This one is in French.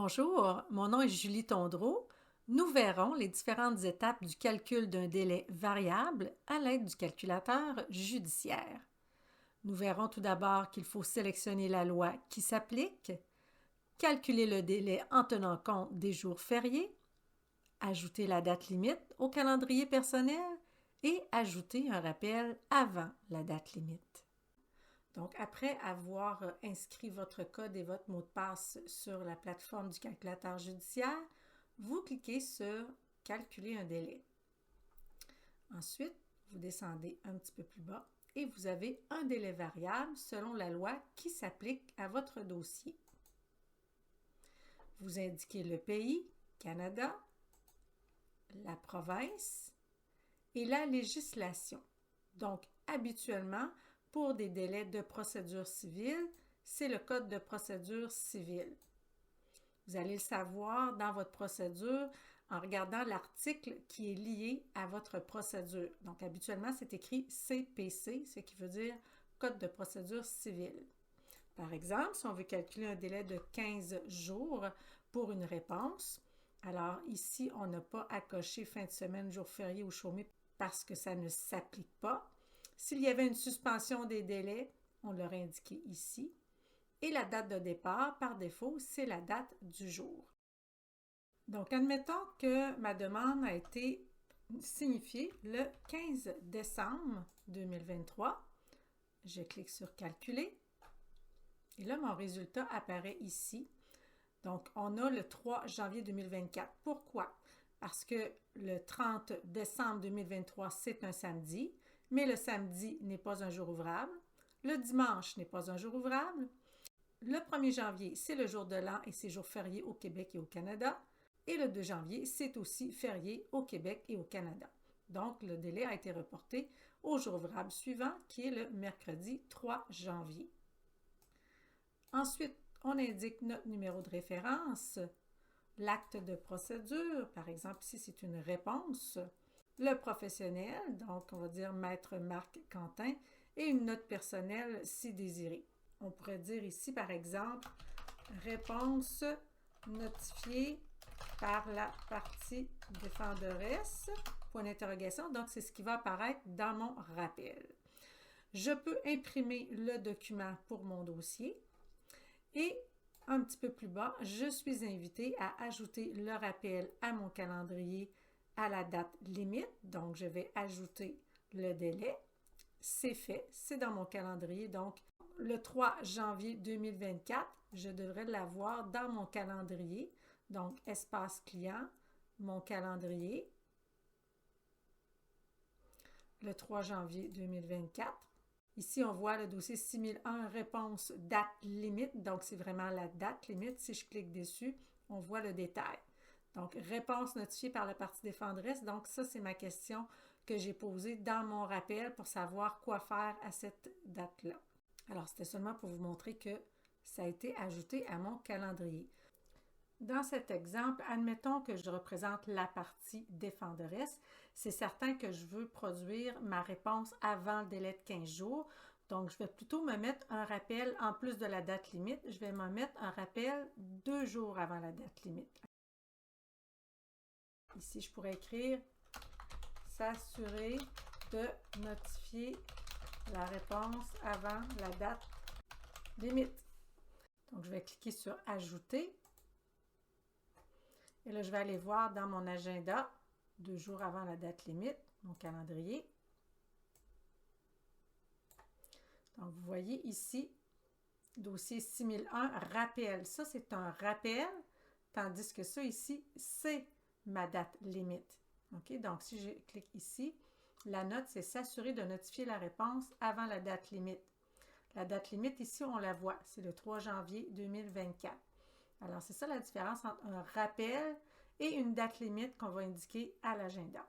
Bonjour, mon nom est Julie Tondreau. Nous verrons les différentes étapes du calcul d'un délai variable à l'aide du calculateur judiciaire. Nous verrons tout d'abord qu'il faut sélectionner la loi qui s'applique, calculer le délai en tenant compte des jours fériés, ajouter la date limite au calendrier personnel et ajouter un rappel avant la date limite. Donc, après avoir inscrit votre code et votre mot de passe sur la plateforme du calculateur judiciaire, vous cliquez sur « Calculer un délai ». Ensuite, vous descendez un petit peu plus bas et vous avez un délai variable selon la loi qui s'applique à votre dossier. Vous indiquez le pays, Canada, la province et la législation. Donc, habituellement, pour des délais de procédure civile, c'est le Code de procédure civile. Vous allez le savoir dans votre procédure en regardant l'article qui est lié à votre procédure. Donc, habituellement, c'est écrit CPC, ce qui veut dire Code de procédure civile. Par exemple, si on veut calculer un délai de 15 jours pour une réponse, alors ici, on n'a pas à cocher fin de semaine, jour férié ou chômé parce que ça ne s'applique pas. S'il y avait une suspension des délais, on l'aurait indiqué ici. Et la date de départ, par défaut, c'est la date du jour. Donc, admettons que ma demande a été signifiée le 15 décembre 2023. Je clique sur « Calculer » et là, mon résultat apparaît ici. Donc, on a le 3 janvier 2024. Pourquoi? Parce que le 30 décembre 2023, c'est un samedi, mais le samedi n'est pas un jour ouvrable. Le dimanche n'est pas un jour ouvrable. Le 1er janvier, c'est le jour de l'an et c'est jour férié au Québec et au Canada. Et le 2 janvier, c'est aussi férié au Québec et au Canada. Donc, le délai a été reporté au jour ouvrable suivant, qui est le mercredi 3 janvier. Ensuite, on indique notre numéro de référence, l'acte de procédure, par exemple, ici, c'est une réponse, le professionnel, donc on va dire Maître Marc Quentin, et une note personnelle si désirée. On pourrait dire ici, par exemple, réponse notifiée par la partie défenderesse, point d'interrogation, donc c'est ce qui va apparaître dans mon rappel. Je peux imprimer le document pour mon dossier et un petit peu plus bas, je suis invitée à ajouter le rappel à mon calendrier à la date limite. Donc, je vais ajouter le délai. C'est fait, c'est dans mon calendrier. Donc, le 3 janvier 2024, je devrais l'avoir dans mon calendrier. Donc, espace client, mon calendrier. Le 3 janvier 2024. Ici, on voit le dossier 6001, réponse date limite. Donc, c'est vraiment la date limite. Si je clique dessus, on voit le détail. Donc, réponse notifiée par la partie défenderesse. Donc, ça, c'est ma question que j'ai posée dans mon rappel pour savoir quoi faire à cette date-là. Alors, c'était seulement pour vous montrer que ça a été ajouté à mon calendrier. Dans cet exemple, admettons que je représente la partie défenderesse. C'est certain que je veux produire ma réponse avant le délai de 15 jours. Donc, je vais plutôt me mettre un rappel en plus de la date limite. Je vais me mettre un rappel 2 jours avant la date limite. Ici, je pourrais écrire « S'assurer de notifier la réponse avant la date limite ». Donc, je vais cliquer sur « Ajouter ». Et là, je vais aller voir dans mon agenda, 2 jours avant la date limite, mon calendrier. Donc, vous voyez ici, dossier 6001, rappel. Ça, c'est un rappel, tandis que ça ici, c'est ma date limite. OK? Donc, si je clique ici, la note, c'est s'assurer de notifier la réponse avant la date limite. La date limite, ici, on la voit, c'est le 3 janvier 2024. Alors, c'est ça la différence entre un rappel et une date limite qu'on va indiquer à l'agenda.